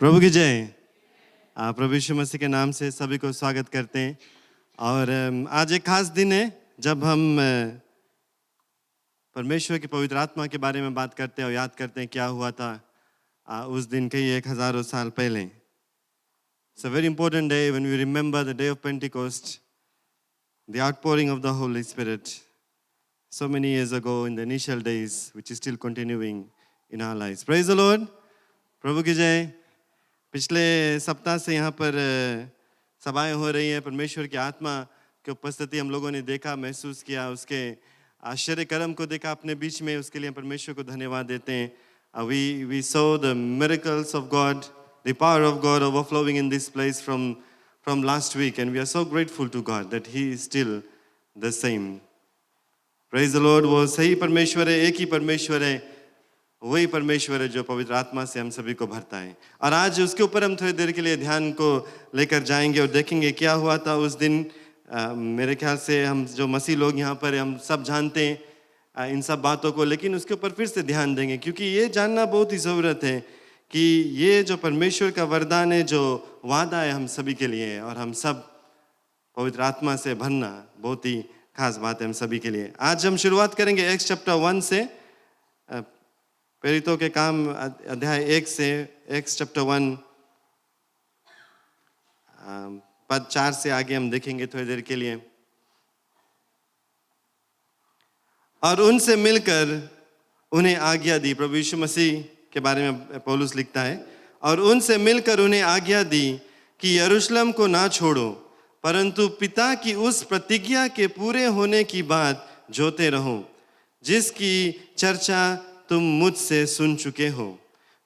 प्रभु की जय। प्रभु यीशु मसीह के नाम से सभी को स्वागत करते हैं। और आज एक खास दिन है जब हम परमेश्वर की पवित्र आत्मा के बारे में बात करते हैं और याद करते हैं क्या हुआ था उस दिन कई 1000 साल पहले। It's a very important day when we remember the day of Pentecost, the outpouring of the Holy Spirit so many years ago in the initial days, which is still continuing in our lives. Praise the Lord. प्रभु की जय। पिछले सप्ताह से यहाँ पर सभाएं हो रही हैं। परमेश्वर की आत्मा की उपस्थिति हम लोगों ने देखा, महसूस किया, उसके आश्चर्य कर्म को देखा अपने बीच में। उसके लिए परमेश्वर को धन्यवाद देते हैं। We saw the miracles of God, the power of God overflowing in this place from last week, and we are so grateful to God that He is still the same. Praise the Lord. वो सही परमेश्वर है, एक ही परमेश्वर है, वही परमेश्वर है जो पवित्र आत्मा से हम सभी को भरता है। और आज उसके ऊपर हम थोड़ी देर के लिए ध्यान को लेकर जाएंगे और देखेंगे क्या हुआ था उस दिन। मेरे ख्याल से हम जो मसीह लोग यहाँ पर हम सब जानते हैं इन सब बातों को, लेकिन उसके ऊपर फिर से ध्यान देंगे क्योंकि ये जानना बहुत ही ज़रूरत है कि ये जो परमेश्वर का वरदान है, जो वादा है हम सभी के लिए है, और हम सब पवित्र आत्मा से भरना बहुत ही खास बात है हम सभी के लिए। आज हम शुरुआत करेंगे एक्स चैप्टर 1 से, प्रेरितों के काम अध्याय 1 से। एक्स चैप्टर 1 पद 4 से आगे हम देखेंगे थोड़ी देर के लिए। और उनसे मिलकर उन्हें आज्ञा दी। प्रभु यीशु मसीह के बारे में पौलुस लिखता है, और उनसे मिलकर उन्हें आज्ञा दी कि यरूशलेम को ना छोड़ो, परंतु पिता की उस प्रतिज्ञा के पूरे होने की बात जोते रहो जिसकी चर्चा तुम मुझसे सुन चुके हो।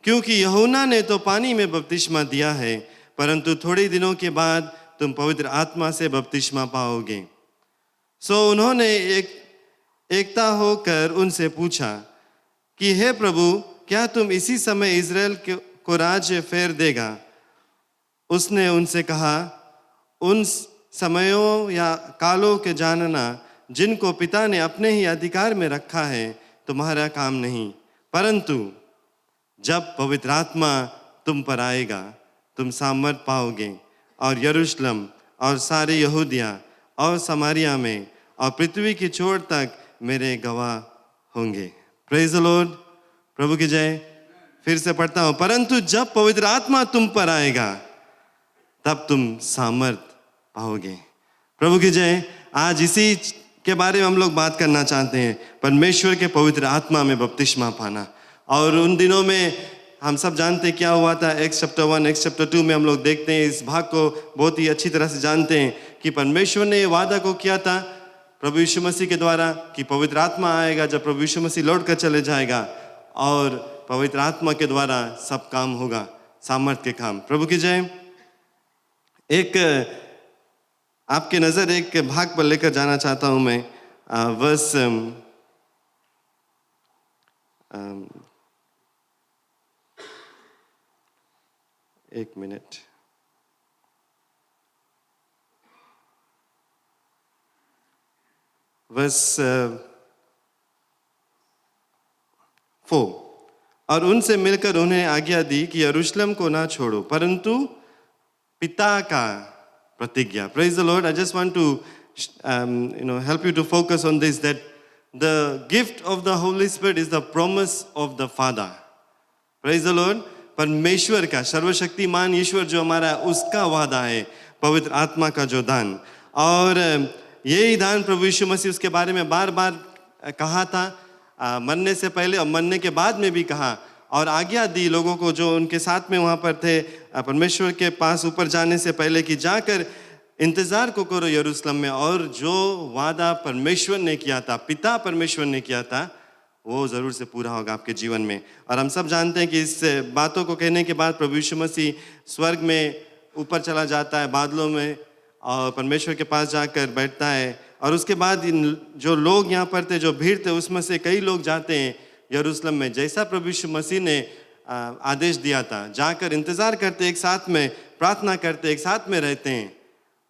क्योंकि यूहन्ना ने तो पानी में बपतिस्मा दिया है, परंतु थोड़े दिनों के बाद तुम पवित्र आत्मा से बपतिस्मा पाओगे। सो उन्होंने एकता होकर उनसे पूछा कि हे प्रभु, क्या तुम इसी समय इज़राइल को राज्य फेर देगा? उसने उनसे कहा, उन समयों या कालों के जानना जिनको पिता ने अपने ही अधिकार में रखा है तुम्हारा काम नहीं, परंतु जब पवित्र आत्मा तुम पर आएगा तुम सामर्थ पाओगे, और यरूशलेम और सारे यहूदिया और समारिया में और पृथ्वी की छोर तक मेरे गवाह होंगे। Praise the Lord. प्रभु की जय। फिर से पढ़ता हूँ, परंतु जब पवित्र आत्मा तुम पर आएगा तब तुम सामर्थ पाओगे। प्रभु की जय। आज इसी के बारे में हम लोग बात करना चाहते हैं, परमेश्वर के पवित्र आत्मा में बपतिस्मा पाना। और उन दिनों में हम सब जानते हैं क्या हुआ था। एक्स चैप्टर 1 एक्स चैप्टर 2 में हम लोग देखते हैं, इस भाग को बहुत ही अच्छी तरह से जानते हैं कि परमेश्वर ने ये वादा को किया था प्रभु यीशु मसीह के द्वारा कि पवित्र आत्मा आएगा जब प्रभु यीशु मसीह लौट कर चले जाएगा, और पवित्र आत्मा के द्वारा सब काम होगा, सामर्थ के काम। प्रभु की जय। एक आपके नज़र एक भाग पर लेकर जाना चाहता हूं मैं। वर्स एक मिनट। वर्स 4। और उनसे मिलकर उन्हें आज्ञा दी कि यरूशलेम को ना छोड़ो, परंतु पिता का प्रतिज्ञा। Praise the Lord. I just want to help you to focus on this, that the gift of the Holy Spirit is the promise of the Father. Praise the Lord. परमेश्वर का, सर्वशक्तिमान ईश्वर जो हमारा, उसका वादा है पवित्र आत्मा का जो दान। और यही दान प्रभु यीशु मसीह उसके बारे में बार बार कहा था, मरने से पहले और मरने के बाद में भी कहा, और आज्ञा दी लोगों को जो उनके साथ में वहाँ पर थे परमेश्वर के पास ऊपर जाने से पहले कि जाकर इंतज़ार को करो यरूशलेम में, और जो वादा परमेश्वर ने किया था, पिता परमेश्वर ने किया था, वो ज़रूर से पूरा होगा आपके जीवन में। और हम सब जानते हैं कि इस बातों को कहने के बाद प्रभु यीशु मसीह स्वर्ग में ऊपर चला जाता है बादलों में, और परमेश्वर के पास जाकर बैठता है। और उसके बाद जो लोग यहाँ पर थे, जो भीड़ थे, उसमें से कई लोग जाते हैं यरूशलेम में, जैसा प्रभु यीशु मसीह ने आदेश दिया था, जाकर इंतज़ार करते, एक साथ में प्रार्थना करते, एक साथ में रहते हैं।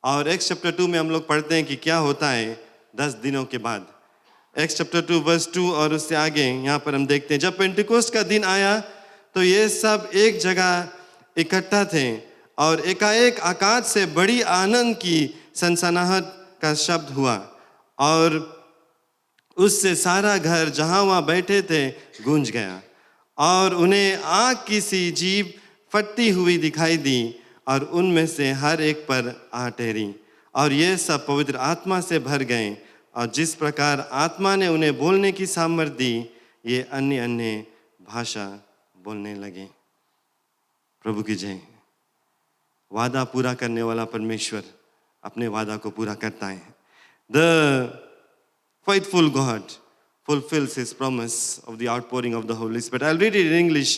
और एक्स चैप्टर 2 में हम लोग पढ़ते हैं कि क्या होता है 10 दिनों के बाद। एक्स चैप्टर 2 वर्स 2 और उससे आगे यहाँ पर हम देखते हैं, जब पेंटिकोस्ट का दिन आया तो ये सब एक जगह इकट्ठा थे और एकाएक आकाश से बड़ी आनंद की सनसनाहट का शब्द हुआ और उससे सारा घर जहाँ वहाँ बैठे थे गूंज गया और उन्हें आग की सी जीभ फटती हुई दिखाई दी और उनमें से हर एक पर आ ठहरी और ये सब पवित्र आत्मा से भर गए और जिस प्रकार आत्मा ने उन्हें बोलने की सामर्थ्य दी ये अन्य अन्य भाषा बोलने लगे। प्रभु की जय। वादा पूरा करने वाला परमेश्वर अपने वादा को पूरा करता है। The faithful God fulfills his promise of the outpouring of the Holy Spirit. I'll read it in English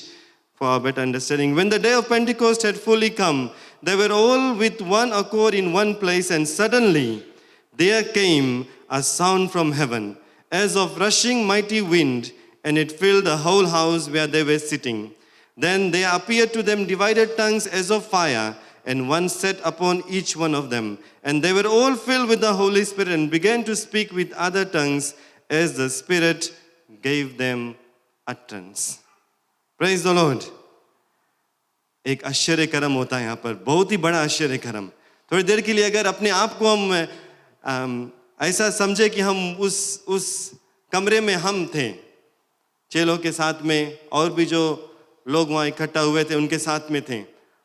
for our better understanding. When the day of Pentecost had fully come, they were all with one accord in one place, and suddenly there came a sound from heaven as of rushing mighty wind, and it filled the whole house where they were sitting. Then there appeared to them divided tongues as of fire, and one sat upon each one of them. And they were all filled with the Holy Spirit and began to speak with other tongues as the Spirit gave them utterance. Praise the Lord. एक आश्चर्य कर्म होता है यहाँ पर, बहुत ही बड़ा आश्चर्य कर्म। थोड़ी देर के लिए अगर अपने आप को हम ऐसा समझे कि हम उस कमरे में हम थे, चेलों के साथ में और भी जो लोग वहाँ इकट्ठा हुए थे उनके साथ में थे,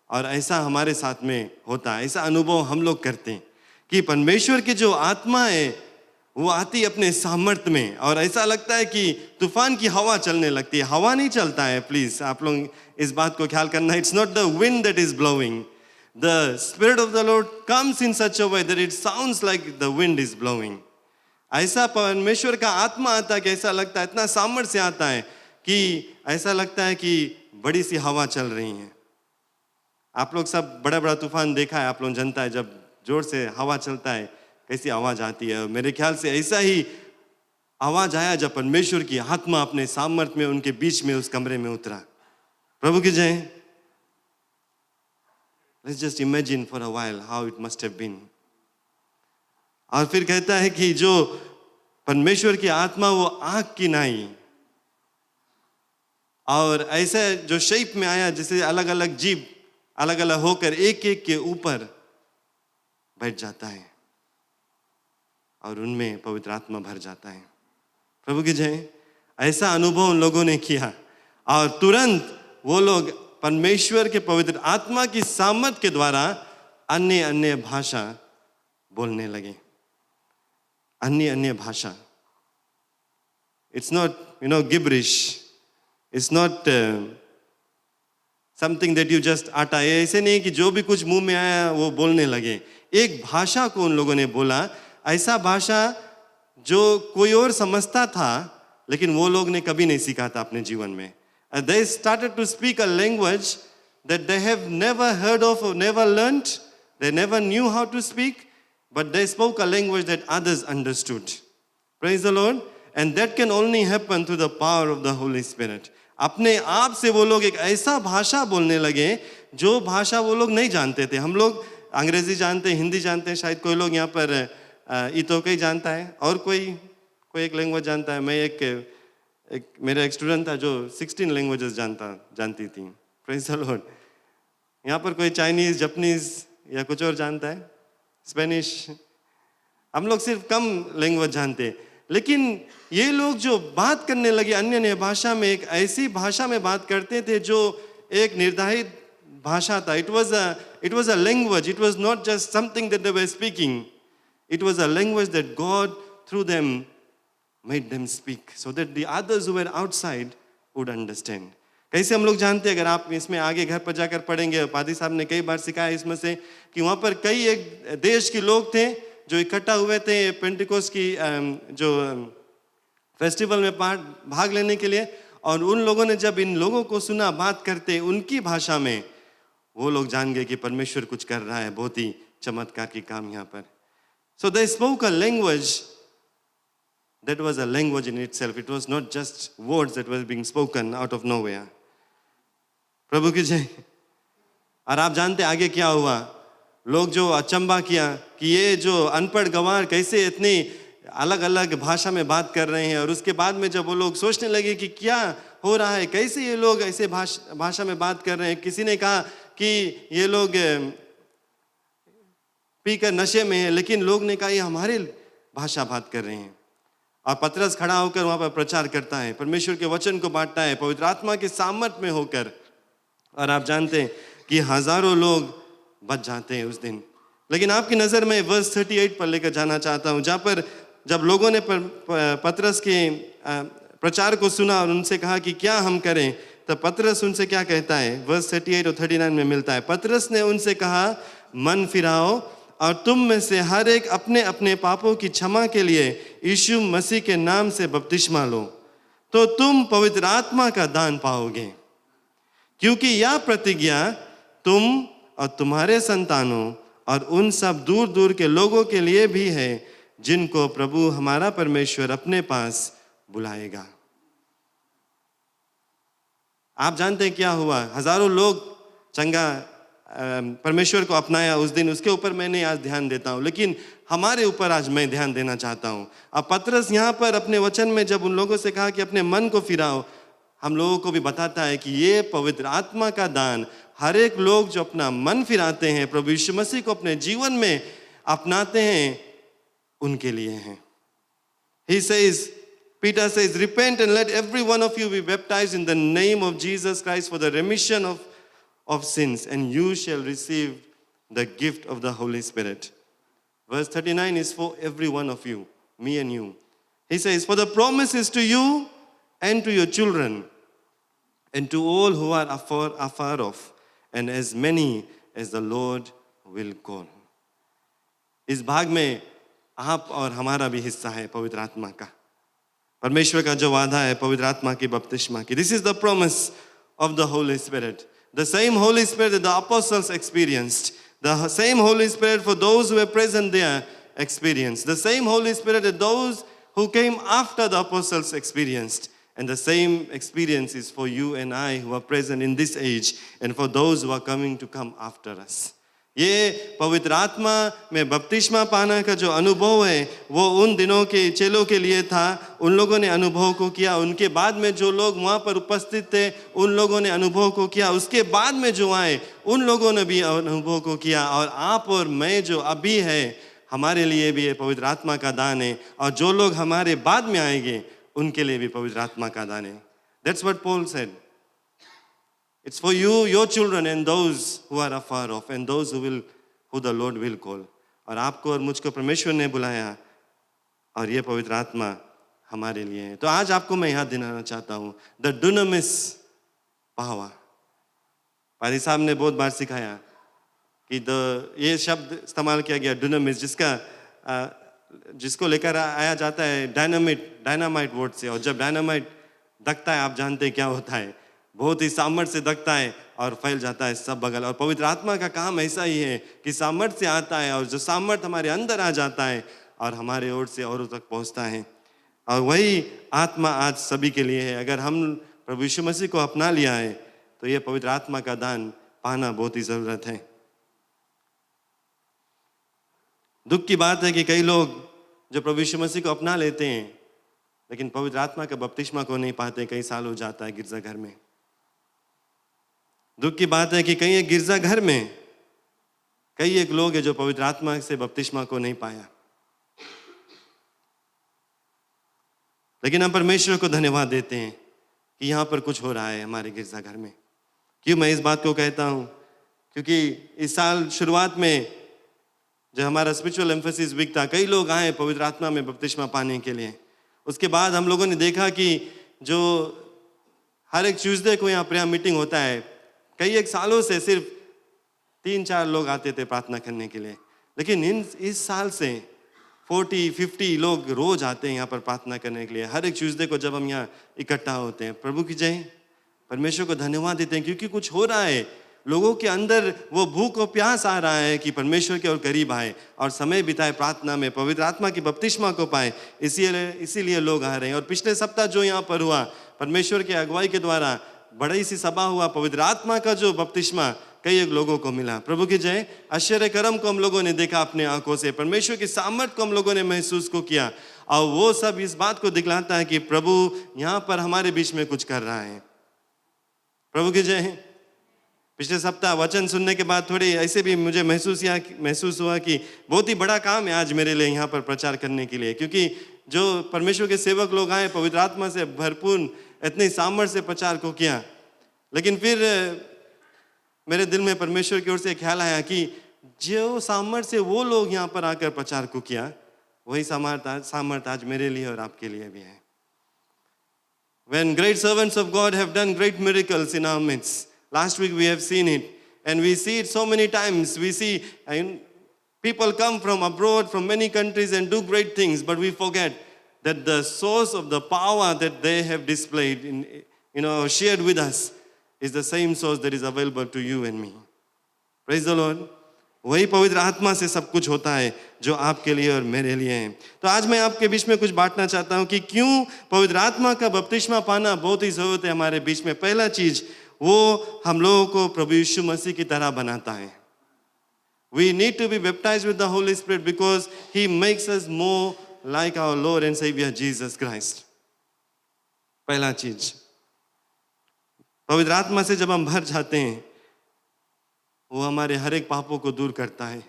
और ऐसा हमारे साथ में होता है, ऐसा अनुभव हम लोग करते हैं कि परमेश्वर की जो आत्मा है वो आती अपने सामर्थ्य में, और ऐसा लगता है कि तूफान की हवा चलने लगती है। हवा नहीं चलता है, प्लीज आप लोग इस बात को ख्याल करना। It's not the wind that is blowing, the spirit of the Lord comes in such a way that it sounds like the wind is blowing. ऐसा परमेश्वर का आत्मा आता है कि ऐसा लगता है, इतना सामर्थ्य से आता है कि ऐसा लगता है कि बड़ी सी हवा चल रही है। आप लोग सब बड़ा बड़ा तूफान देखा है, आप लोग जानता है जब जोर से हवा चलता है कैसी आवाज आती है। मेरे ख्याल से ऐसा ही आवाज आया जब परमेश्वर की आत्मा अपने सामर्थ्य में उनके बीच में उस कमरे में उतरा। प्रभु की जय। Let's just imagine for a while how it must have been. और फिर कहता है कि जो परमेश्वर की आत्मा वो आग की नाई, और ऐसे जो शेप में आया जैसे अलग अलग जीव अलग अलग होकर एक एक के ऊपर बैठ जाता है और उनमें पवित्र आत्मा भर जाता है। प्रभु की जय। ऐसा अनुभव उन लोगों ने किया और तुरंत वो लोग परमेश्वर के पवित्र आत्मा की सामर्थ के द्वारा अन्य अन्य भाषा बोलने लगे। अन्य अन्य भाषा। It's not, gibberish. It's not something that you just आता है। ऐसे नहीं कि जो भी कुछ मुंह में आया वो बोलने लगे। एक भाषा को उन लोगों ने बोला, ऐसा भाषा जो कोई और समझता था लेकिन वो लोग ने कभी नहीं सीखा था अपने जीवन में। They started to speak a language that they have never heard of or never learned. They never knew how to speak, but they spoke a language that others understood. Praise the Lord. And that can only happen through the power of the Holy Spirit. अपने आप से वो लोग एक ऐसा भाषा बोलने लगे जो भाषा वो लोग नहीं जानते थे। हम लोग अंग्रेजी जानते हैं, हिंदी जानते हैं, शायद कोई लोग यहाँ पर इतोकई जानता है और कोई एक लैंग्वेज जानता है। मैं एक मेरा एक स्टूडेंट था जो 16 लैंग्वेजेस जानती थी। Praise the Lord. यहाँ पर कोई चाइनीज, जापानीज या कुछ और जानता है, स्पेनिश। हम लोग सिर्फ कम लैंग्वेज जानते हैं, लेकिन ये लोग जो बात करने लगे अन्य अन्य भाषा में, एक ऐसी भाषा में बात करते थे जो एक निर्धारित भाषा था। It was a language. It was not just something that they were speaking. It was a language that God through them made them speak so that the others who were outside would understand. कैसे हम लोग जानते हैं, अगर आप इसमें आगे घर पर जाकर पढ़ेंगे, पादी साहब ने कई बार सिखाया इसमें से कि वहाँ पर कई एक देश के लोग थे जो इकट्ठा हुए थे पेंटिकोस्ट की जो फेस्टिवल में भाग लेने के लिए, और उन लोगों ने जब इन लोगों को सुना बात करते उनकी भाषा में, वो लोग जान गए कि परमेश्वर कुछ कर रहा है, बहुत ही चमत्कार की काम यहाँ पर। So they spoke a language that was a language in itself. It was not just words that were being spoken out of nowhere. प्रभु की जय। और आप जानते आगे क्या हुआ? लोग जो अचंबा किया कि ये जो अनपढ़ गंवार कैसे इतनी अलग अलग भाषा में बात कर रहे हैं, और उसके बाद में जब वो लोग सोचने लगे कि क्या हो रहा है, कैसे ये लोग ऐसे भाषा में बात कर रहे हैं। किसी ने कहा कि ये लोग पीकर नशे में हैं, लेकिन लोग ने कहा ये हमारे भाषा बात कर रहे हैं। और पतरस खड़ा होकर वहां पर प्रचार करता है, परमेश्वर के वचन को बांटता है पवित्र आत्मा के सामर्थ में होकर। और आप जानते हैं कि हजारों लोग बच जाते हैं उस दिन। लेकिन आपकी नज़र में वर्स 38 पर लेकर जाना चाहता हूँ, जहाँ पर जब लोगों ने पतरस के प्रचार को सुना और उनसे कहा कि क्या हम करें, तब पतरस उनसे क्या कहता है, वर्स 38 और 39 में मिलता है। पतरस ने उनसे कहा, मन फिराओ और तुम में से हर एक अपने अपने पापों की क्षमा के लिए यीशु मसीह के नाम से बपतिस्मा लो, तो तुम पवित्र आत्मा का दान पाओगे। क्योंकि यह प्रतिज्ञा तुम और तुम्हारे संतानों और उन सब दूर दूर के लोगों के लिए भी है जिनको प्रभु हमारा परमेश्वर अपने पास बुलाएगा। आप जानते हैं क्या हुआ, हजारों लोग चंगा परमेश्वर को अपनाया उस दिन। उसके ऊपर मैंने आज ध्यान देता हूं, लेकिन हमारे ऊपर आज मैं ध्यान देना चाहता हूं। अब पतरस यहां पर अपने वचन में जब उन लोगों से कहा कि अपने मन को फिराओ, हम लोगों को भी बताता है कि ये पवित्र आत्मा का दान हर एक लोग जो अपना मन फिराते हैं, प्रभु यीशु मसीह को अपने जीवन में अपनाते हैं, उनके लिए हैं। He says, Peter says, repent and let every one of you be baptized in the name of Jesus Christ for the remission of sins, and you shall receive the gift of the Holy Spirit. Verse 39 is for every one of you, me and you. He says, for the promise is to you and to your children and to all who are afar off, and as many as the Lord will call. इस भाग में आप और हमारा भी हिस्सा है पवित्र आत्मा का। परमेश्वर का जो वादा है पवित्र आत्मा की बपतिस्मा की, this is the promise of the Holy Spirit. The same Holy Spirit that the apostles experienced, the same Holy Spirit for those who were present there experienced, the same Holy Spirit that those who came after the apostles experienced, and the same experience is for you and I who are present in this age and for those who are coming to come after us. ये पवित्र आत्मा में बपतिस्मा पाना का जो अनुभव है वो उन दिनों के चेलों के लिए था। उन लोगों ने अनुभव को किया, उनके बाद में जो लोग वहाँ पर उपस्थित थे उन लोगों ने अनुभव को किया, उसके बाद में जो आए उन लोगों ने भी अनुभव को किया। और आप और मैं जो अभी है हमारे लिए भी ये पवित्र आत्मा का दान है, और जो लोग हमारे बाद में आएंगे उनके लिए भी पवित्र आत्मा का दान है। That's what Paul said. It's for you, your children, and those who are afar off, and those who the Lord will call. और आपको और मुझको परमेश्वर ने बुलाया, और ये पवित्र आत्मा हमारे लिए है। तो आज आपको मैं याद दिलाना चाहता हूँ द डुनामिस पावर। पादी साहब ने बहुत बार सिखाया कि ये शब्द इस्तेमाल किया गया डुनामिस, जिसको लेकर आया जाता है डायनामाइट वर्ड से। और जब डायनामाइट दगता है, आप जानते हैं क्या होता है, बहुत ही सामर्थ्य से दगता है और फैल जाता है सब बगल। और पवित्र आत्मा का काम ऐसा ही है कि सामर्थ्य से आता है, और जो सामर्थ्य हमारे अंदर आ जाता है और हमारे ओर से औरों तक पहुंचता है। और वही आत्मा आज सभी के लिए है। अगर हम प्रभु यीशु मसीह को अपना लिया है तो ये पवित्र आत्मा का दान पाना बहुत ही जरूरत है। दुख की बात है कि कई लोग जो प्रभु यीशु मसीह को अपना लेते हैं लेकिन पवित्र आत्मा का बपतिस्मा को नहीं पाते, कई साल हो जाता है गिरजाघर में। दुख की बात है कि कई एक गिरजाघर में कई एक लोग हैं जो पवित्र आत्मा से बपतिस्मा को नहीं पाया। लेकिन हम परमेश्वर को धन्यवाद देते हैं कि यहाँ पर कुछ हो रहा है हमारे गिरजाघर में। क्यों मैं इस बात को कहता हूँ? क्योंकि इस साल शुरुआत में जो हमारा स्पिरिचुअल एम्फेसिस वीक था, कई लोग आए पवित्र आत्मा में बपतिस्मा पाने के लिए। उसके बाद हम लोगों ने देखा कि जो हर एक ट्यूसडे को यहाँ प्रेयर मीटिंग होता है, कई एक सालों से सिर्फ 3-4 लोग आते थे प्रार्थना करने के लिए, लेकिन इस साल से 40-50 लोग रोज आते हैं यहाँ पर प्रार्थना करने के लिए। हर एक ट्यूसडे को जब हम यहाँ इकट्ठा होते हैं, प्रभु की जय, परमेश्वर को धन्यवाद देते हैं क्योंकि कुछ हो रहा है। लोगों के अंदर वो भूख और प्यास आ रहा है कि परमेश्वर के और करीब आए और समय बिताए प्रार्थना में, पवित्र आत्मा की बपतिस्मा को पाए। इसीलिए लोग आ रहे हैं। और पिछले सप्ताह जो यहाँ पर हुआ, परमेश्वर के अगुवाई के द्वारा बड़ी सी सभा हुआ, पवित्र आत्मा का जो बपतिस्मा कई एक लोगों को मिला। प्रभु की जय। आश्चर्य कर्म को हम लोगों ने देखा अपने आंखों से, परमेश्वर की सामर्थ को हम लोगों ने महसूस को किया, और वो सब इस बात को दिखलाता है कि प्रभु यहाँ पर हमारे बीच में कुछ कर रहा है। प्रभु की जय। पिछले सप्ताह वचन सुनने के बाद थोड़ी ऐसे भी मुझे महसूस हुआ कि बहुत ही बड़ा काम है आज मेरे लिए यहाँ पर प्रचार करने के लिए, क्योंकि जो परमेश्वर के सेवक लोग आए पवित्र आत्मा से भरपूर इतने सामर्थ्य से प्रचार को किया। लेकिन फिर मेरे दिल में परमेश्वर की ओर से ख्याल आया कि जो सामर्थ्य से वो लोग यहाँ पर आकर प्रचार को किया, वही सामर्थ्य आज मेरे लिए और आपके लिए भी है। When great servants of God have done great miracles in our midst, last week we have seen it, and we see it so many times. We see people come from abroad, from many countries, and do great things, but we forget that the source of the power that they have displayed, shared with us, is the same source that is available to you and me. Praise the Lord. वही पवित्र आत्मा से सब कुछ होता है जो आपके लिए और मेरे लिए है। तो आज मैं आपके बीच में कुछ बांटना चाहता हूं कि क्यों पवित्र आत्मा का बपतिस्मा पाना बहुत ही जरूरत है हमारे बीच में। पहला चीज, वो हम लोगों को प्रभु यीशु मसीह की तरह बनाता है। We need to be baptized with the Holy Spirit because He makes us more like our Lord and Savior Jesus Christ. पहला चीज, पवित्र आत्मा से जब हम भर जाते हैं, वो हमारे हर एक पापों को दूर करता है,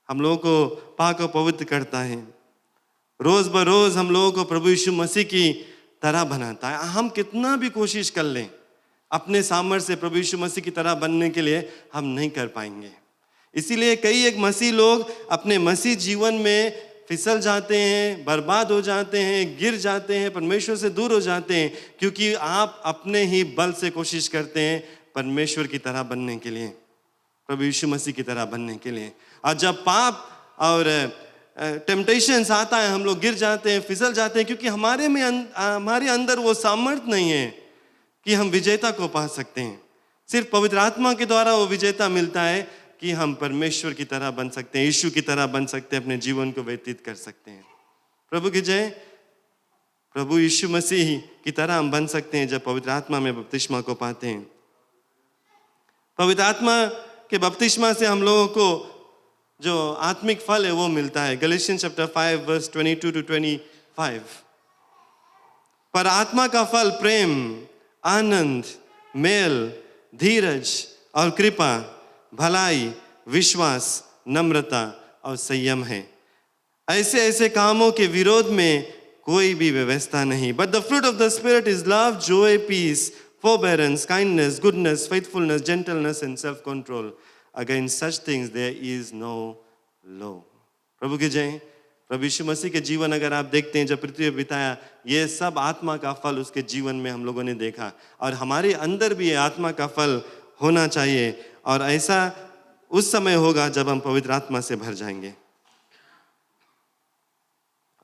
हम लोगों को पाक और पवित्र करता है, रोज बरोज हम लोगों को प्रभु यीशु मसीह की तरह बनाता है। हम कितना भी कोशिश कर लें अपने सामर्थ्य से प्रभु यीशु मसीह की तरह बनने के लिए, हम नहीं कर पाएंगे। इसीलिए कई एक मसीह लोग अपने मसीह जीवन में फिसल जाते हैं, बर्बाद हो जाते हैं, गिर जाते हैं, परमेश्वर से दूर हो जाते हैं, क्योंकि आप अपने ही बल से कोशिश करते हैं परमेश्वर की तरह बनने के लिए, प्रभु यीशु मसीह की तरह बनने के लिए। और जब पाप और टेम्पटेशंस आता है, हम लोग गिर जाते हैं, फिसल जाते हैं, क्योंकि हमारे अंदर वो सामर्थ्य नहीं है कि हम विजेता को पा सकते हैं। सिर्फ पवित्र आत्मा के द्वारा वो विजेता मिलता है कि हम परमेश्वर की तरह बन सकते हैं, यीशु की तरह बन सकते हैं, अपने जीवन को व्यतीत कर सकते हैं। प्रभु की जय। प्रभु यीशु मसीह की तरह हम बन सकते हैं जब पवित्र आत्मा में बपतिस्मा को पाते हैं। पवित्र आत्मा के बपतिस्मा से हम लोगों को जो आत्मिक फल है वो मिलता है। Galatians chapter 5 verse 22 to 25। पर आत्मा का फल प्रेम, आनंद, मेल, धीरज और कृपा, भलाई, विश्वास, नम्रता और संयम है। ऐसे कामों के विरोध में कोई भी व्यवस्था नहीं। But the fruit of the Spirit is love, joy, peace, forbearance, kindness, goodness, faithfulness, gentleness and self-control. Against such things there is no law. प्रभु की जय। प्रभु यीशु मसीह के जीवन अगर आप देखते हैं, जब पृथ्वी पर बिताया, ये सब आत्मा का फल उसके जीवन में हम लोगों ने देखा, और हमारे अंदर भी ये आत्मा का फल होना चाहिए। और ऐसा उस समय होगा जब हम पवित्र आत्मा से भर जाएंगे,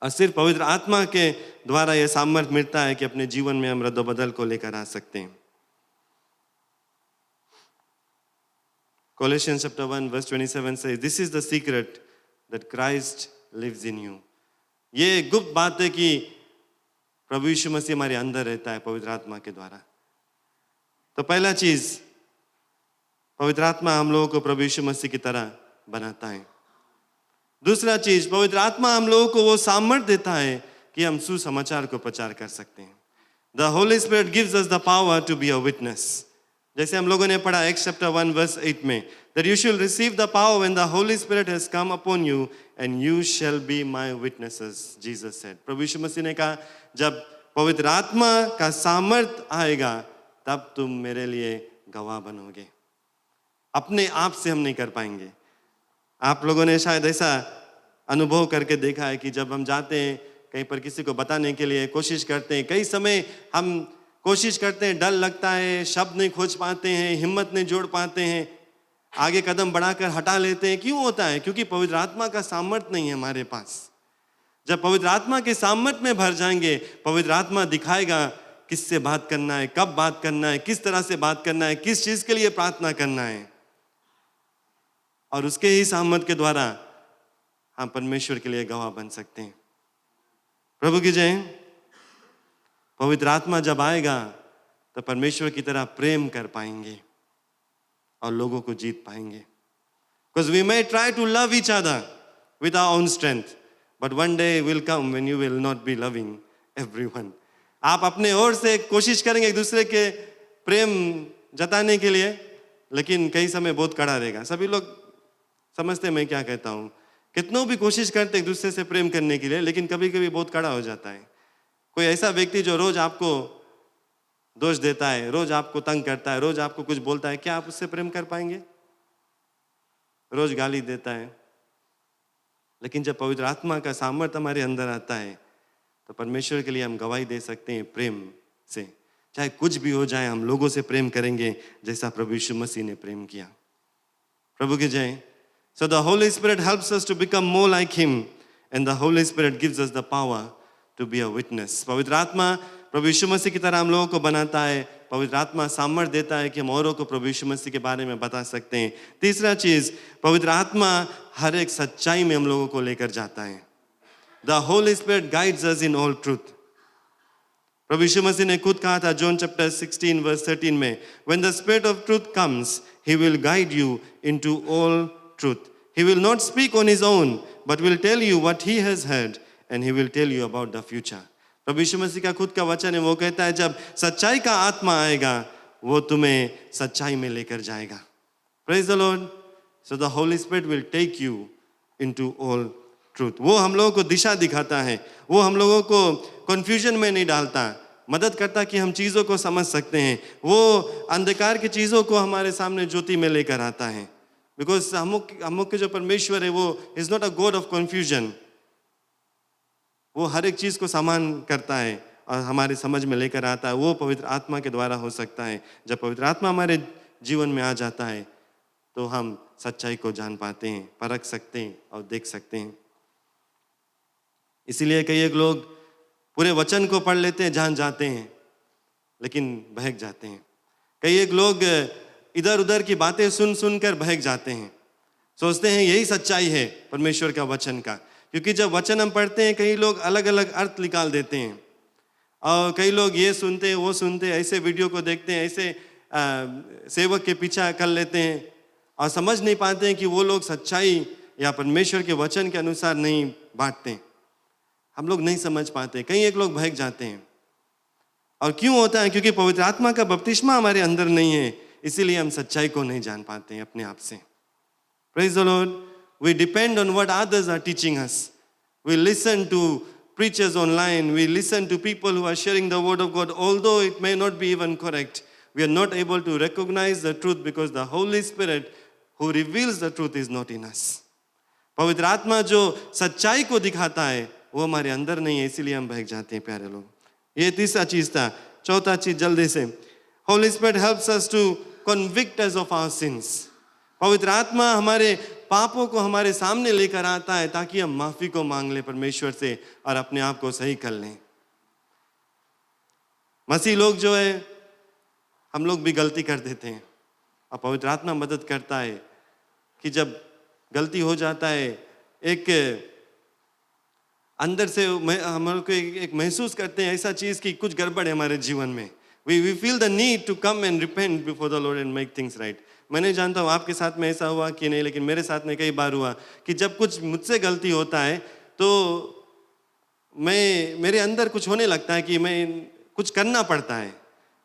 और सिर्फ पवित्र आत्मा के द्वारा यह सामर्थ्य मिलता है कि अपने जीवन में हम रद्द-बदल को लेकर आ सकते हैं। Colossians chapter 1 verse 27 says, "This is the secret that Christ lives in you." ये गुप्त बात है कि प्रभु यीशु मसीह हमारे अंदर रहता है पवित्र आत्मा के द्वारा। तो पहला चीज, पवित्र आत्मा हम लोगों को प्रभु यीशु मसीह की तरह बनाता है। दूसरा चीज, पवित्र आत्मा हम लोगों को वो सामर्थ्य देता है कि हम सुसमाचार को प्रचार कर सकते हैं। The Holy Spirit gives us the power to be a witness. जैसे हम लोगों ने पढ़ा Acts chapter 1 verse 8 में, that you shall receive the power when the Holy Spirit has come upon you and you shall be my witnesses, Jesus said. प्रभु यीशु मसीह ने कहा, जब पवित्र आत्मा का सामर्थ्य आएगा तब तुम मेरे लिए गवाह बनोगे। अपने आप से हम नहीं कर पाएंगे। आप लोगों ने शायद ऐसा अनुभव करके देखा है कि जब हम जाते हैं कहीं पर किसी को बताने के लिए कोशिश करते हैं, कई समय हम कोशिश करते हैं, डर लगता है, शब्द नहीं खोज पाते हैं, हिम्मत नहीं जोड़ पाते हैं, आगे कदम बढ़ाकर हटा लेते हैं। क्यों होता है? क्योंकि पवित्र आत्मा का सामर्थ्य नहीं है हमारे पास। जब पवित्र आत्मा के सामर्थ्य में भर जाएंगे, पवित्र आत्मा दिखाएगा किससे बात करना है, कब बात करना है, किस तरह से बात करना है, किस चीज के लिए प्रार्थना करना है, और उसके ही सामर्थ्य के द्वारा हम परमेश्वर के लिए गवाह बन सकते हैं। प्रभु की जय। पवित्र आत्मा जब आएगा तो परमेश्वर की तरह प्रेम कर पाएंगे और लोगों को जीत पाएंगे। Because we may try to love each other with our own strength, but one day will come when you will not be loving everyone. आप अपने ओर से कोशिश करेंगे एक दूसरे के प्रेम जताने के लिए, लेकिन कई समय बहुत कड़ा रहेगा। सभी लोग समझते हैं मैं क्या कहता हूँ। कितनों भी कोशिश करते एक दूसरे से प्रेम करने के लिए, लेकिन कभी कभी बहुत कड़ा हो जाता है। कोई ऐसा व्यक्ति जो रोज आपको दोष देता है, रोज आपको तंग करता है, रोज आपको कुछ बोलता है, क्या आप उससे प्रेम कर पाएंगे? रोज गाली देता है। लेकिन जब पवित्र आत्मा का सामर्थ्य हमारे अंदर आता है तो परमेश्वर के लिए हम गवाही दे सकते हैं प्रेम से। चाहे कुछ भी हो जाए, हम लोगों से प्रेम करेंगे जैसा प्रभु यीशु मसीह ने प्रेम किया। प्रभु की जय। So the Holy Spirit helps us to become more like Him, and the Holy Spirit gives us the power to be a witness. पवित्र आत्मा प्रभु यीशु मसीह की तरह हम लोगों को बनाता है। पवित्र आत्मा सामर्थ्य देता है कि हम औरों को प्रभु यीशु मसीह के बारे में बता सकते हैं। तीसरा चीज, पवित्र आत्मा हर एक सच्चाई में हम लोगों को लेकर जाता है। The Holy Spirit guides us in all truth. प्रभु यीशु मसीह ने खुद कहा था जॉन चैप्टर 16 वर्स 13 में, When the Spirit of truth comes, He will guide you into all truth. He will not speak on His own, but will tell you what He has heard, and He will tell you about the future. प्रभु यीशु मसीह का खुद का वचन है, वो कहता है जब सच्चाई का आत्मा आएगा वो तुम्हें सच्चाई में लेकर जाएगा। Praise the Lord. So the Holy Spirit will take you into all truth. वो हम लोगों को दिशा दिखाता है, वो हम लोगों को कंफ्यूजन में नहीं डालता, मदद करता कि हम चीज़ों को समझ सकते हैं। वो अंधकार की चीज़ों को हमारे सामने ज्योति में लेकर आता है। बिकॉज हम लोग के जो परमेश्वर है वो is not a God of confusion. वो हर एक चीज़ को समान करता है और हमारे समझ में लेकर आता है। वो पवित्र आत्मा के द्वारा हो सकता है। जब पवित्र आत्मा हमारे जीवन में आ जाता है तो हम सच्चाई को जान पाते हैं, परख सकते हैं और देख सकते हैं। इसीलिए कई एक लोग पूरे वचन को पढ़ लेते हैं, जान जाते हैं, लेकिन बहक जाते हैं। कई एक लोग इधर उधर की बातें सुन सुनकर बहक जाते हैं, सोचते हैं यही सच्चाई है परमेश्वर का वचन का। क्योंकि जब वचन हम पढ़ते हैं कई लोग अलग अलग अर्थ निकाल देते हैं, और कई लोग ये सुनते हैं वो सुनते हैं, ऐसे वीडियो को देखते हैं, ऐसे सेवक के पीछा कर लेते हैं और समझ नहीं पाते हैं कि वो लोग सच्चाई या परमेश्वर के वचन के अनुसार नहीं बांटते। हम लोग नहीं समझ पाते, कई एक लोग बहक जाते हैं। और क्यों होता है? क्योंकि पवित्र आत्मा का बपतिस्मा हमारे अंदर नहीं है, इसीलिए हम सच्चाई को नहीं जान पाते हैं अपने आप से। Praise the Lord. We depend on what others are teaching us. We listen to preachers online. We listen to people who are sharing the word of God, although it may not be even correct. We are not able to recognize the truth because the Holy Spirit who reveals the truth is not in us. पवित्र आत्मा जो सच्चाई को दिखाता है वो हमारे अंदर नहीं है, इसीलिए हम बहक जाते हैं प्यारे लोग। ये तीसरा चीज था। चौथा चीज जल्दी से, Holy Spirit helps us to convict us of our sins. पवित्र आत्मा हमारे पापों को हमारे सामने लेकर आता है ताकि हम माफी को मांग लें परमेश्वर से और अपने आप को सही कर लें। मसीह लोग जो है, हम लोग भी गलती कर देते हैं और पवित्र आत्मा मदद करता है कि जब गलती हो जाता है, एक अंदर से हम लोग को एक महसूस करते हैं ऐसा चीज कि कुछ गड़बड़ है हमारे जीवन में। We feel the need to come and repent before the Lord and make things right. मैं नहीं जानता हूँ आपके साथ में ऐसा हुआ कि नहीं, लेकिन मेरे साथ में कई बार हुआ कि जब कुछ मुझसे गलती होता है तो मेरे अंदर कुछ होने लगता है कि मैं कुछ करना पड़ता है।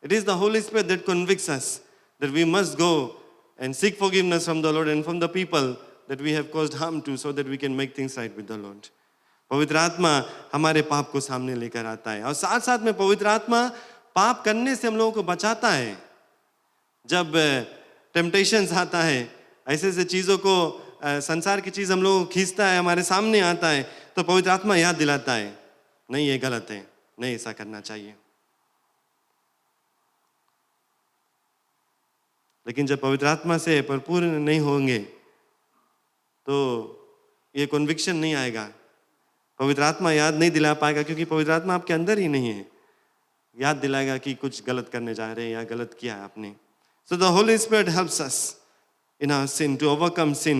It is the Holy Spirit that convicts us that we must go and seek forgiveness from the Lord and from the people that we have caused harm to, so that we can make things right with the Lord. पवित्र आत्मा हमारे पाप को सामने लेकर आता है और साथ साथ में पवित्र आत्मा पाप करने से हम लोगों को बचाता है। जब टेम्पटेशंस आता है, ऐसे ऐसे चीज़ों को, संसार की चीज़ हम लोगों को खींचता है, हमारे सामने आता है, तो पवित्र आत्मा याद दिलाता है, नहीं ये गलत है, नहीं ऐसा करना चाहिए। लेकिन जब पवित्र आत्मा से भरपूर नहीं होंगे तो ये कन्विक्शन नहीं आएगा, पवित्र आत्मा याद नहीं दिला पाएगा, क्योंकि पवित्र आत्मा आपके अंदर ही नहीं है। याद दिलाएगा कि कुछ गलत करने जा रहे हैं या गलत किया है आपने। So the Holy Spirit helps us in our sin to overcome sin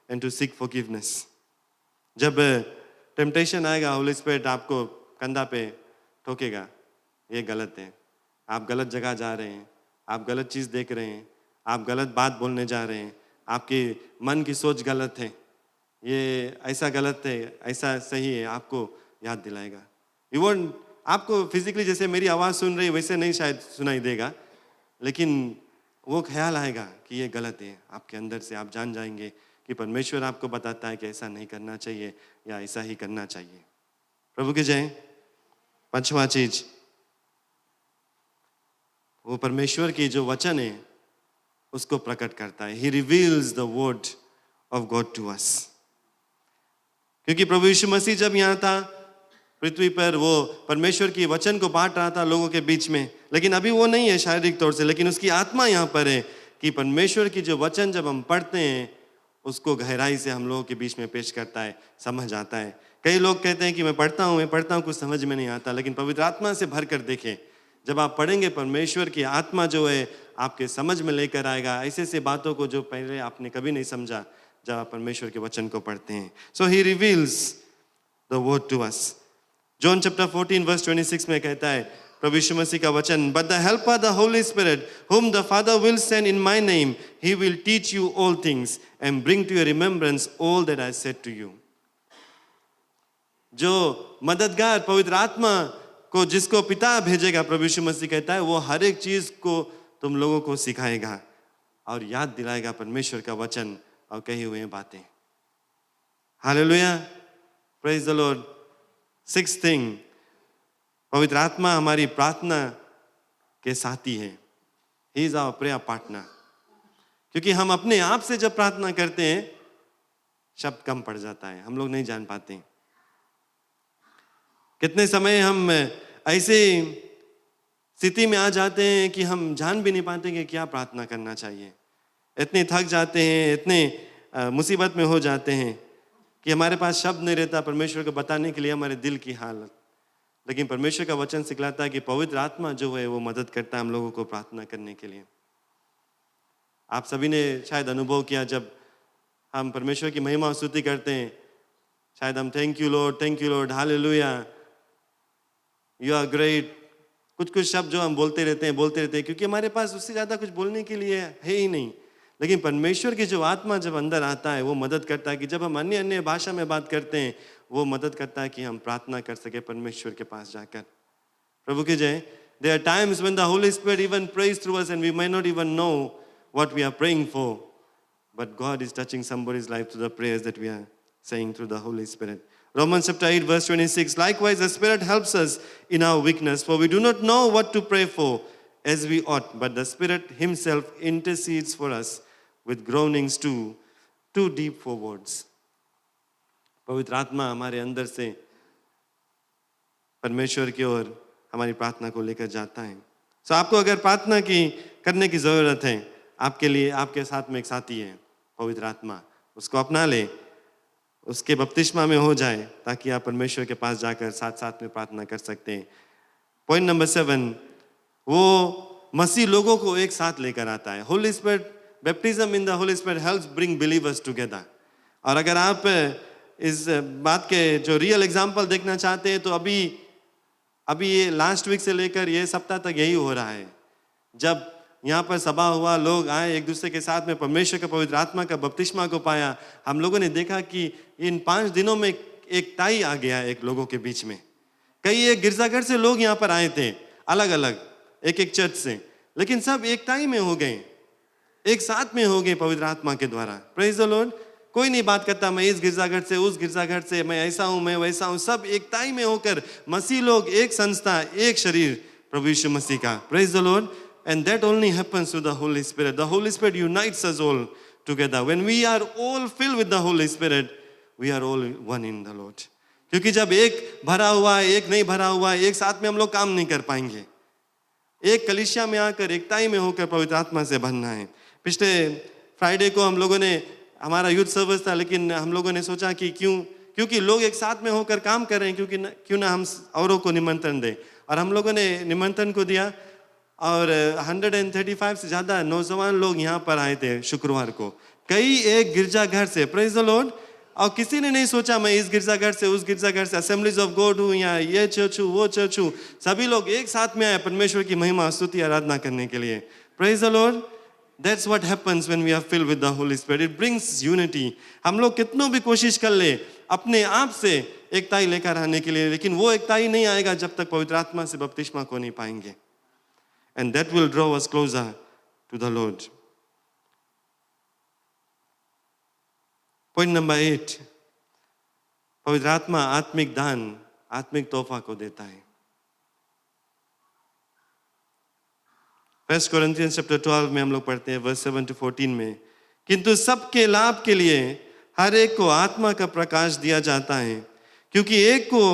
and to seek forgiveness. जब टेम्पटेशन आएगा, होली स्पिरिट आपको कंधा पे ठोकेगा, ये गलत है, आप गलत जगह जा रहे हैं, आप गलत चीज़ देख रहे हैं, आप गलत बात बोलने जा रहे हैं, आपके मन की सोच गलत है, ये ऐसा गलत है, ऐसा सही है, आपको याद दिलाएगा। You won't, आपको फिजिकली जैसे मेरी आवाज़ सुन रही है वैसे नहीं शायद सुनाई देगा, लेकिन वो ख्याल आएगा कि ये गलत है, आपके अंदर से आप जान जाएंगे कि परमेश्वर आपको बताता है कि ऐसा नहीं करना चाहिए या ऐसा ही करना चाहिए। प्रभु की जय। पांचवा चीज, वो परमेश्वर की जो वचन है उसको प्रकट करता है। He reveals the word of God to us। क्योंकि प्रभु यीशु मसीह जब यहाँ था पृथ्वी पर, वो परमेश्वर की वचन को बांट रहा था लोगों के बीच में, लेकिन अभी वो नहीं है शारीरिक तौर से, लेकिन उसकी आत्मा यहाँ पर है कि परमेश्वर की जो वचन जब हम पढ़ते हैं उसको गहराई से हम लोगों के बीच में पेश करता है, समझ आता है। कई लोग कहते हैं कि मैं पढ़ता हूँ कुछ समझ में नहीं आता, लेकिन पवित्र आत्मा से भर कर देखें, जब आप पढ़ेंगे परमेश्वर की आत्मा जो है आपके समझ में लेकर आएगा ऐसे ऐसे बातों को जो पहले आपने कभी नहीं समझा जब आप परमेश्वर के वचन को पढ़ते हैं। So he reveals the word to us. John chapter 14 verse 26 में कहता है प्रभु यीशु मसीह का वचन, but the helper the Holi spirit whom the Father will send in my name, he will teach you all things and bring to your remembrance all that I said to you। जो मददगार पवित्र आत्मा को जिसको पिता भेजेगा, प्रभु यीशु मसीह कहता है, वो हर एक चीज को तुम लोगों को सिखाएगा और याद दिलाएगा परमेश्वर का वचन और कही हुई बातें। Hallelujah, praise the Lord. Sixth thing, पवित्र आत्मा हमारी प्रार्थना के साथी है। He is our prayer partner. क्योंकि हम अपने आप से जब प्रार्थना करते हैं शब्द कम पड़ जाता है, हम लोग नहीं जान पाते। कितने समय हम ऐसे स्थिति में आ जाते हैं कि हम जान भी नहीं पाते कि क्या प्रार्थना करना चाहिए। इतने थक जाते हैं, इतने मुसीबत में हो जाते हैं कि हमारे पास शब्द नहीं रहता परमेश्वर को बताने के लिए हमारे दिल की हालत। लेकिन परमेश्वर का वचन सिखलाता है कि पवित्र आत्मा जो है वो मदद करता है हम लोगों को प्रार्थना करने के लिए। आप सभी ने शायद अनुभव किया, जब हम परमेश्वर की महिमा और स्तुति करते हैं, शायद हम thank you Lord, hallelujah, you are great, कुछ शब्द जो हम बोलते रहते हैं क्योंकि हमारे पास उससे ज़्यादा कुछ बोलने के लिए है ही नहीं। लेकिन परमेश्वर की जो आत्मा जब अंदर आता है वो मदद करता है कि जब हम अन्य भाषा में बात करते हैं वो मदद करता है कि हम प्रार्थना कर सके परमेश्वर के पास जाकर। प्रभु की जय। There are times when the Holy Spirit even prays through us and we may not even know what we are praying for, but God is touching somebody's life through the prayers that we are saying through the Holy Spirit. Romans chapter 8 verse 26, likewise the Spirit helps us in our weakness, for we do not know what to pray for as we ought, but the Spirit himself intercedes for us with groanings too deep for words। पवित्र आत्मा हमारे अंदर से परमेश्वर की ओर हमारी प्रार्थना को लेकर जाता है। सो आपको अगर प्रार्थना करने की जरूरत है, आपके लिए आपके साथ में एक साथी है पवित्र आत्मा, उसको अपना ले, उसके बपतिस्मा में हो जाए ताकि आप परमेश्वर के पास जाकर साथ में प्रार्थना कर सकते हैं। पॉइंट नंबर 7, वो मसीह लोगों को एक साथ लेकर आता है। Holi spirit, baptism in the Holi spirit helps bring believers together. और अगर आप इस बात के जो रियल एग्जांपल देखना चाहते हैं तो अभी ये लास्ट वीक से लेकर ये सप्ताह तक यही हो रहा है। जब यहाँ पर सभा हुआ, लोग आए एक दूसरे के साथ में, परमेश्वर का पवित्र आत्मा का बपतिस्मा को पाया, हम लोगों ने देखा कि इन 5 दिनों में एक ताई आ गया एक लोगों के बीच में। कई एक गिरजाघर से लोग यहाँ पर आए थे, अलग अलग एक चर्च से, लेकिन सब एक ताई में हो गए, एक साथ में हो गए पवित्र आत्मा के द्वारा। Praise the Lord. कोई नहीं बात करता मैं इस गिरजाघर से, उस गिरजाघर से, मैं ऐसा हूं, मैं वैसा हूं। सब एक ताई में होकर मसीह लोग, एक संस्था, एक शरीर प्रभु यीशु मसीह का। Praise the Lord. And that only happens through the Holy Spirit. The Holy Spirit unites us all together. When we are all filled with the Holy Spirit, we are all one in the Lord. क्योंकि जब एक भरा हुआ है, एक नहीं भरा हुआ है, एक साथ में हम लोग काम नहीं कर पाएंगे। एक कलीसिया में आकर, एक ताई में होकर पवित्र आत्मा से भरना है। पिछले फ्राइडे को हम लोगों ने, हमारा यूथ सर्विस था, लेकिन हम लोगों ने सोचा कि क्योंकि लोग एक साथ में होकर काम कर रहे हैं, क्यों ना हम औरों को निमंत्रण दें। और हम लोगों ने निमंत्रण को दिया और 135 से ज़्यादा नौजवान लोग यहाँ पर आए थे शुक्रवार को, कई एक गिरजाघर से। Praise the Lord. और किसी ने नहीं सोचा मैं इस गिरजाघर से, उस गिरजाघर से, असेंबलीज ऑफ गॉड हूँ या ये चर्च हूँ, वो चर्च हूँ। सभी लोग एक साथ में आए परमेश्वर की महिमा, स्तुति, आराधना करने के लिए। Praise the Lord. That's what happens when we are filled with the Holy Spirit. It brings unity. हम लोग कितनों भी कोशिश कर ले अपने आप से एकताई लेकर आने के लिए, लेकिन वो एकताई नहीं आएगा जब तक पवित्र आत्मा से बपतिस्मा को नहीं पाएंगे। And that will draw us closer to the Lord. Point number 8. पवित्र आत्मा आत्मिक दान, आत्मिक तोहफा को देता है. 1 Corinthians chapter 12 में हम लोग पढ़ते हैं verse 7 to 14 में, किंतु सबके लाभ के लिए हर एक को आत्मा का प्रकाश दिया जाता है, क्योंकि एक को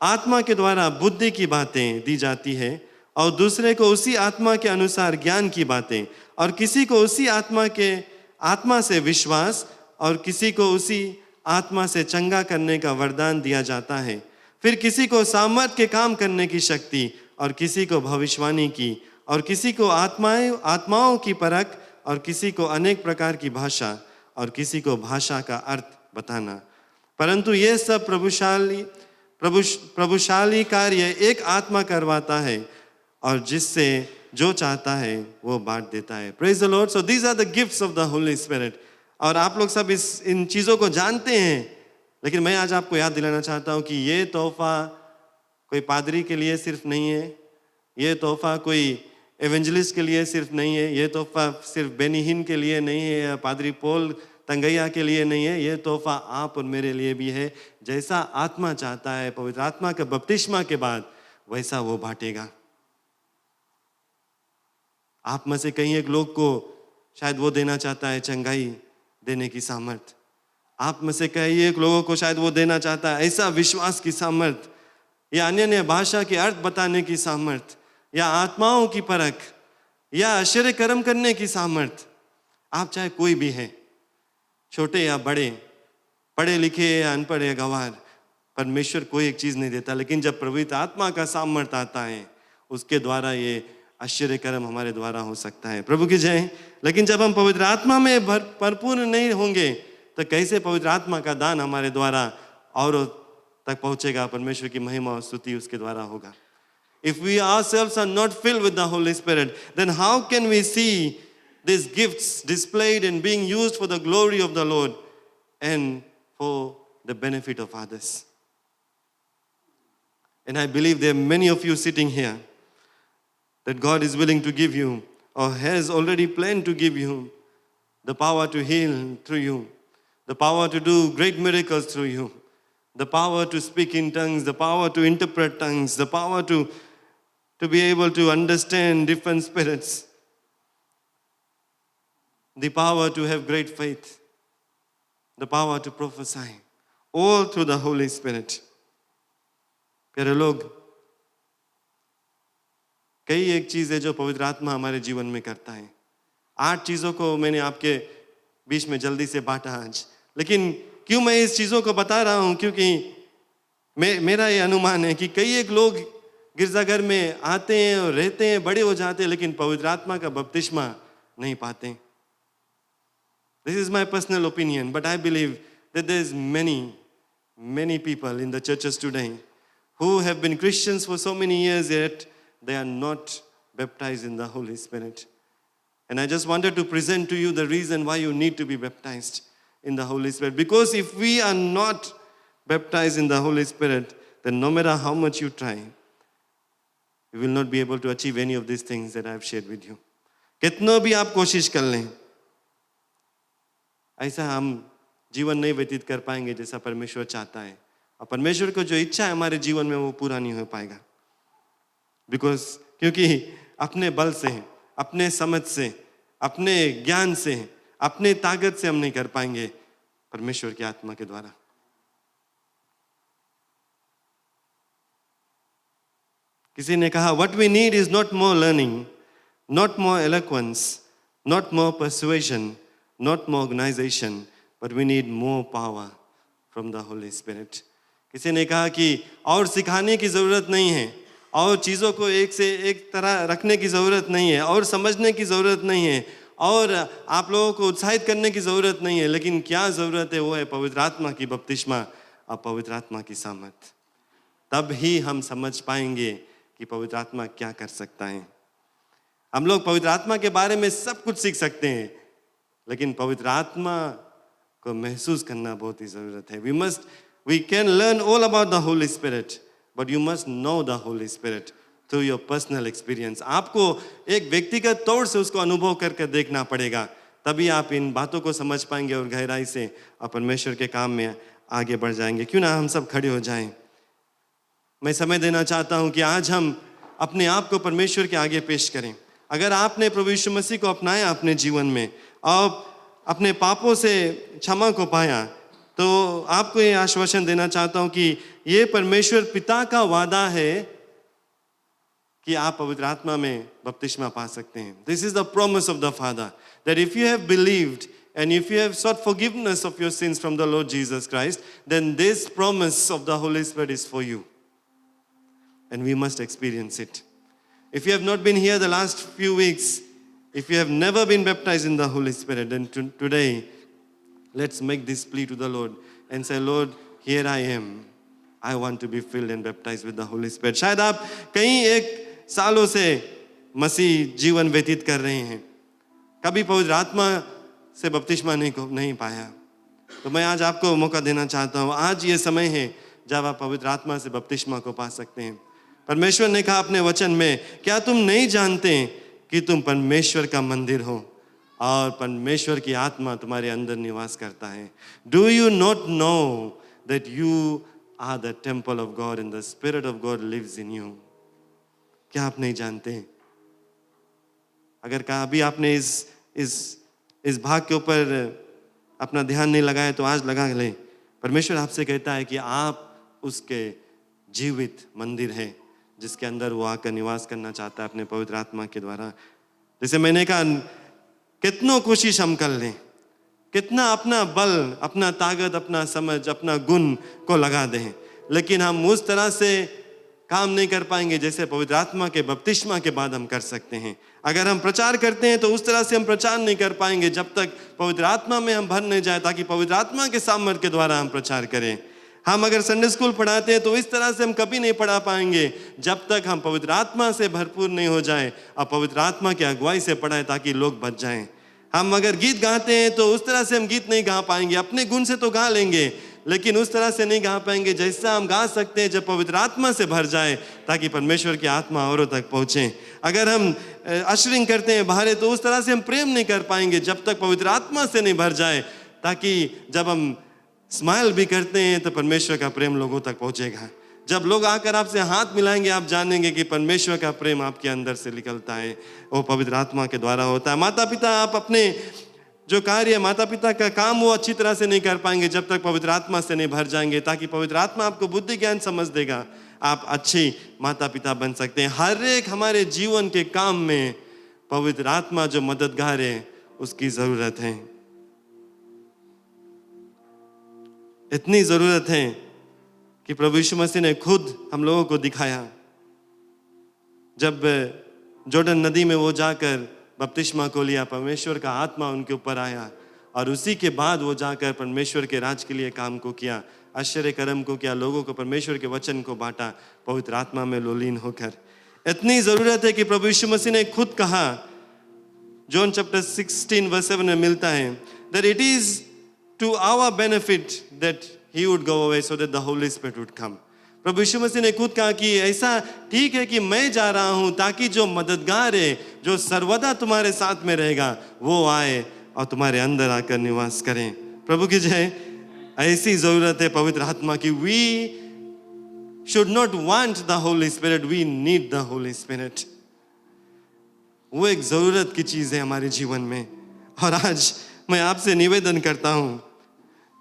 आत्मा के द्वारा बुद्धि की बातें दी जाती है और दूसरे को उसी आत्मा के अनुसार ज्ञान की बातें, और किसी को उसी आत्मा से विश्वास, और किसी को उसी आत्मा से चंगा करने का वरदान दिया जाता है. फिर किसी को सामर्थ के काम करने की शक्ति, और किसी को भविष्यवाणी की, और किसी को आत्माओं की परख, और किसी को अनेक प्रकार की भाषा, और किसी को भाषा का अर्थ बताना. परंतु ये सब प्रभुशाली कार्य एक आत्मा करवाता है, और जिससे जो चाहता है वो बांट देता है. Praise the Lord. So these are the gifts of the Holi Spirit. और आप लोग सब इन चीज़ों को जानते हैं, लेकिन मैं आज आपको याद दिलाना चाहता हूँ कि ये तोहफा कोई पादरी के लिए सिर्फ नहीं है, ये तोहफा कोई एवेंजलिस्ट के लिए सिर्फ नहीं है, ये तोहफा सिर्फ बेनीहीन के लिए नहीं है या पादरी पोल तंगैया के लिए नहीं है. ये तोहफा आप और मेरे लिए भी है. जैसा आत्मा चाहता है, पवित्र आत्मा के बपतिस्मा के बाद वैसा वो बांटेगा. आप में से कहीं एक लोग को शायद वो देना चाहता है चंगाई देने की सामर्थ. आप में से कहीं एक लोगों को शायद वो देना चाहता है ऐसा विश्वास की सामर्थ, या अन्य भाषा के अर्थ बताने की सामर्थ, या आत्माओं की परख, या आश्चर्य कर्म करने की सामर्थ. आप चाहे कोई भी है, छोटे या बड़े, पढ़े लिखे या अनपढ़ या गंवार, परमेश्वर कोई एक चीज नहीं देता, लेकिन जब पवित्र आत्मा का सामर्थ आता है उसके द्वारा ये आश्चर्य कर्म हमारे द्वारा हो सकता है. प्रभु की जय. लेकिन जब हम पवित्र आत्मा में परिपूर्ण नहीं होंगे तो कैसे पवित्र आत्मा का दान हमारे द्वारा और तक पहुंचेगा? परमेश्वर की महिमा और स्तुति उसके द्वारा होगा. If we ourselves are not filled with the Holy Spirit, then how can we see these gifts displayed and being used for the glory of the Lord and for the benefit of others? And I believe there are many of you sitting here that God is willing to give you, or has already planned to give you, the power to heal through you, the power to do great miracles through you, the power to speak in tongues, the power to interpret tongues, the power to be able to understand different spirits, the power to have great faith, the power to prophesy, all through the Holy Spirit. प्यारे लोग, कई एक चीज़ है जो पवित्र आत्मा हमारे जीवन में करता है. 8 चीज़ों को मैंने आपके बीच में जल्दी से बांटा आज. लेकिन क्यों मैं इस चीज़ों को बता रहा हूँ? क्योंकि मेरा ये अनुमान है कि कई एक लोग गिरजाघर में आते हैं और रहते हैं, बड़े हो जाते हैं, लेकिन पवित्र आत्मा का बपतिस्मा नहीं पाते. This is my personal opinion, but I believe that there is many people in the churches today who have been Christians for so many years, yet they are not baptized in the Holy Spirit. And I just wanted to present to you the reason why you need to be baptized in the Holy Spirit. Because if we are not baptized in the Holy Spirit, then no matter how much you try, you will not be able to achieve any of these things that I have shared with you. कितना भी आप कोशिश कर लें, ऐसा हम जीवन नहीं व्यतीत कर पाएंगे जैसा परमेश्वर चाहता है. और परमेश्वर को जो इच्छा है हमारे जीवन में वो पूरा नहीं हो पाएगा. क्योंकि अपने बल से, अपने समझ से, अपने ज्ञान से, अपने ताकत से हम नहीं कर पाएंगे, परमेश्वर की आत्मा के द्वारा. किसी ने कहा, what we need is not more learning, not more eloquence, not more persuasion, not more organization, but we need more power from the Holy Spirit. किसी ने कहा कि और सिखाने की ज़रूरत नहीं है, और चीज़ों को एक से एक तरह रखने की ज़रूरत नहीं है, और समझने की ज़रूरत नहीं है, और आप लोगों को उत्साहित करने की ज़रूरत नहीं है, लेकिन क्या ज़रूरत है? वो है पवित्र आत्मा की बपतिस्मा और पवित्र आत्मा की सामर्थ. तब ही हम समझ पाएंगे कि पवित्र आत्मा क्या कर सकता है. हम लोग पवित्र आत्मा के बारे में सब कुछ सीख सकते हैं, लेकिन पवित्र आत्मा को महसूस करना बहुत ही ज़रूरत है. We can learn all about the Holy Spirit, but you must know the Holy Spirit through your personal experience. आपको एक व्यक्तिगत तौर से उसको अनुभव करके देखना पड़ेगा, तभी आप इन बातों को समझ पाएंगे और गहराई से आप परमेश्वर के काम में आगे बढ़ जाएंगे। क्यों ना हम सब खड़े हो जाएं। मैं समय देना चाहता हूं कि आज हम अपने आप को परमेश्वर के आगे पेश करें। अगर आपने प्रभु यीशु मसीह को अपनाया अपने जीवन में और अपने पापों से क्षमा को पाया, तो आपको ये आश्वासन देना चाहता हूं कि ये परमेश्वर पिता का वादा है कि आप पवित्र आत्मा में बपतिस्मा पा सकते हैं। This is the promise of the father, that if you have believed and if you have sought forgiveness of your sins from the Lord Jesus Christ, then this promise of the Holy Spirit is for you. And we must experience it. If you have not been here the last few weeks, if you have never been baptized in the Holy Spirit, then today, let's make this plea to the Lord and say, Lord, here I am. I want to be filled and baptized with the Holy Spirit. शायद आप कई एक सालों से मसीह जीवन व्यतीत कर रहे हैं, कभी पवित्र आत्मा से बपतिस्मा नहीं पाया, तो मैं आज आपको मौका देना चाहता हूँ। आज ये समय है जब आप पवित्र आत्मा से बपतिस्मा को पा सकते हैं। परमेश्वर ने कहा अपने वचन में, क्या तुम नहीं जानते कि तुम परमेश्वर का मंदिर हो और परमेश्वर की आत्मा तुम्हारे अंदर निवास करता है? Do you not know that you are the temple of God and the spirit of God lives in you? क्या आप नहीं जानते? अगर कहा अभी आपने इस भाग के ऊपर अपना ध्यान नहीं लगाया तो आज लगा ले। परमेश्वर आपसे कहता है कि आप उसके जीवित मंदिर है जिसके अंदर वो आकर निवास करना चाहता है अपने पवित्र आत्मा के द्वारा। जैसे मैंने कहा, कितनों कोशिश हम कर लें, कितना अपना बल, अपना ताकत, अपना समझ, अपना गुण को लगा दें, लेकिन हम उस तरह से काम नहीं कर पाएंगे जैसे पवित्र आत्मा के बपतिस्मा के बाद हम कर सकते हैं। अगर हम प्रचार करते हैं तो उस तरह से हम प्रचार नहीं कर पाएंगे जब तक पवित्र आत्मा में हम भर नहीं जाए, ताकि पवित्र आत्मा के सामर्थ्य के द्वारा हम प्रचार करें। हम अगर संडे स्कूल पढ़ाते हैं तो इस तरह से हम कभी नहीं पढ़ा पाएंगे जब तक हम पवित्र आत्मा से भरपूर नहीं हो जाए और पवित्र आत्मा की अगुवाई से पढ़ाएं ताकि लोग बच जाएं। हम अगर गीत गाते हैं तो उस तरह से हम गीत नहीं गा पाएंगे। अपने गुण से तो गा लेंगे, लेकिन उस तरह से नहीं गा पाएंगे जैसा हम गा सकते हैं जब पवित्र आत्मा से भर जाए, ताकि परमेश्वर की आत्मा औरों तक पहुँचे। अगर हम अशरिंग करते हैं बाहर तो उस तरह से हम प्रेम नहीं कर पाएंगे जब तक पवित्र आत्मा से नहीं भर जाए, ताकि जब हम स्माइल भी करते हैं तो परमेश्वर का प्रेम लोगों तक पहुँचेगा। जब लोग आकर आपसे हाथ मिलाएंगे आप जानेंगे कि परमेश्वर का प्रेम आपके अंदर से निकलता है, वो पवित्र आत्मा के द्वारा होता है। माता पिता, आप अपने जो कार्य माता पिता का काम वो अच्छी तरह से नहीं कर पाएंगे जब तक पवित्र आत्मा से नहीं भर जाएंगे, ताकि पवित्र आत्मा आपको बुद्धि ज्ञान समझ देगा, आप अच्छी माता पिता बन सकते हैं। हर एक हमारे जीवन के काम में पवित्र आत्मा जो मददगार है उसकी जरूरत है। इतनी जरूरत है कि प्रभु यीशु मसीह ने खुद हम लोगों को दिखाया। जब जॉर्डन नदी में वो जाकर बपतिस्मा को लिया, परमेश्वर का आत्मा उनके ऊपर आया और उसी के बाद वो जाकर परमेश्वर के राज के लिए काम को किया, आश्चर्य कर्म को किया, लोगों को परमेश्वर के वचन को बांटा पवित्र आत्मा में लोलीन होकर। इतनी जरूरत है कि प्रभु यीशु मसीह ने खुद कहा, जॉन चैप्टर 16 वर्स 7 में मिलता है, that it is to our benefit that he would go away so that the Holy Spirit would come. प्रभु यीशु मसीह ने खुद कहा कि ऐसा ठीक है कि मैं जा रहा हूं ताकि जो मददगार है, जो सर्वदा तुम्हारे साथ में रहेगा, वो आए और तुम्हारे अंदर आकर निवास करें। प्रभु की जय। ऐसी जरूरत है पवित्र आत्मा की। We should not want the Holy Spirit, we need the Holy Spirit. वो एक जरूरत की चीज है हमारे जीवन में। और आज मैं आपसे निवेदन करता हूं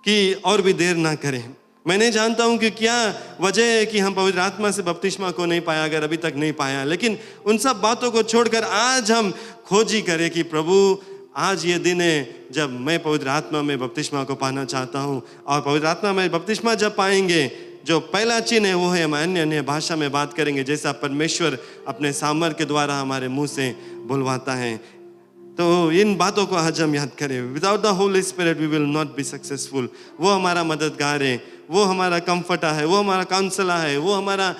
कि और भी देर ना करें। मैं नहीं जानता हूं कि क्या वजह है कि हम पवित्र आत्मा से बपतिस्मा को नहीं पाया, अगर अभी तक नहीं पाया, लेकिन उन सब बातों को छोड़कर आज हम खोजी करें कि प्रभु आज ये दिन है जब मैं पवित्र आत्मा में बपतिस्मा को पाना चाहता हूं। और पवित्र आत्मा में बपतिस्मा जब पाएंगे, जो पहला चिन्ह है वो है हम अन्य अन्य भाषा में बात करेंगे, जैसा परमेश्वर अपने सामर्थ्य के द्वारा हमारे मुंह से बुलवाता है। तो इन बातों को आज हम याद करें। Without the Holi Spirit we will not be successful. वो हमारा मददगार है, वो हमारा कंफर्टर है, वो हमारा काउंसलर है, वो हमारा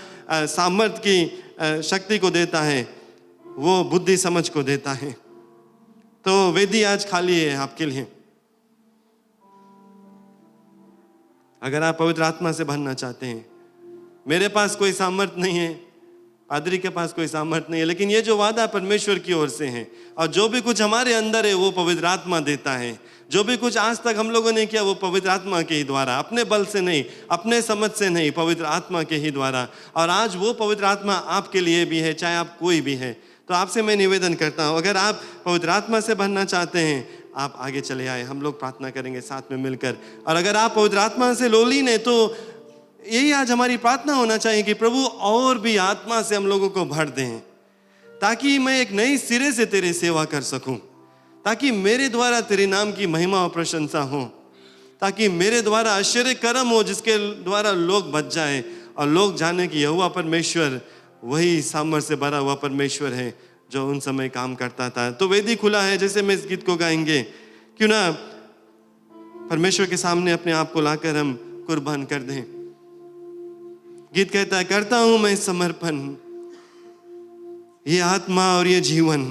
सामर्थ्य की शक्ति को देता है, वो बुद्धि समझ को देता है। तो वेदी आज खाली है आपके लिए। अगर आप पवित्र आत्मा से भरना चाहते हैं, मेरे पास कोई सामर्थ्य नहीं है, पादरी के पास कोई सामर्थ्य नहीं है, लेकिन ये जो वादा परमेश्वर की ओर से है, और जो भी कुछ हमारे अंदर है वो पवित्र आत्मा देता है। जो भी कुछ आज तक हम लोगों ने किया वो पवित्र आत्मा के ही द्वारा, अपने बल से नहीं, अपने समझ से नहीं, पवित्र आत्मा के ही द्वारा। और आज वो पवित्र आत्मा आपके लिए भी है, चाहे आप कोई भी है। तो आपसे मैं निवेदन करता हूँ, अगर आप पवित्र आत्मा से भरना चाहते हैं, आप आगे चले आए, हम लोग प्रार्थना करेंगे साथ में मिलकर। और अगर आप पवित्र आत्मा से लोलीन है तो यही आज हमारी प्रार्थना होना चाहिए कि प्रभु और भी आत्मा से हम लोगों को भर दें, ताकि मैं एक नई सिरे से तेरी सेवा कर सकूं, ताकि मेरे द्वारा तेरे नाम की महिमा और प्रशंसा हो, ताकि मेरे द्वारा आश्चर्य कर्म हो जिसके द्वारा लोग बच जाएं और लोग जाने कि यहोवा परमेश्वर वही सामर्थ्य से भरा हुआ परमेश्वर है जो उन समय काम करता था। तो वेदी खुला है, जैसे मैं इस गीत को गाएंगे, क्यों ना परमेश्वर के सामने अपने आप को लाकर हम कुर्बान कर दें। गीत कहता है, करता हूं मैं समर्पण, ये आत्मा और ये जीवन,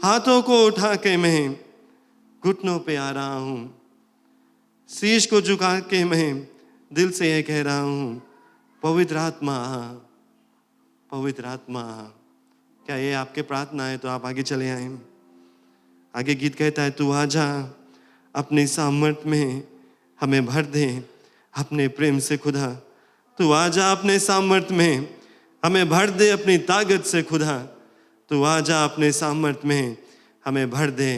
हाथों को उठा के मैं घुटनों पे आ रहा हूं, शीश को झुका के मैं दिल से ये कह रहा हूं, पवित्र आत्मा, पवित्र आत्मा। क्या ये आपके प्रार्थना है? तो आप आगे चले आए। आगे गीत कहता है, तू आजा अपने सामर्थ्य में हमें भर दे अपने प्रेम से खुदा, तू आजा अपने सामर्थ्य में हमें भर दे अपनी ताकत से खुदा, तू आजा अपने सामर्थ्य में हमें भर दे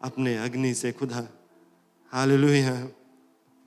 अपने अग्नि से खुदा। हालेलुया।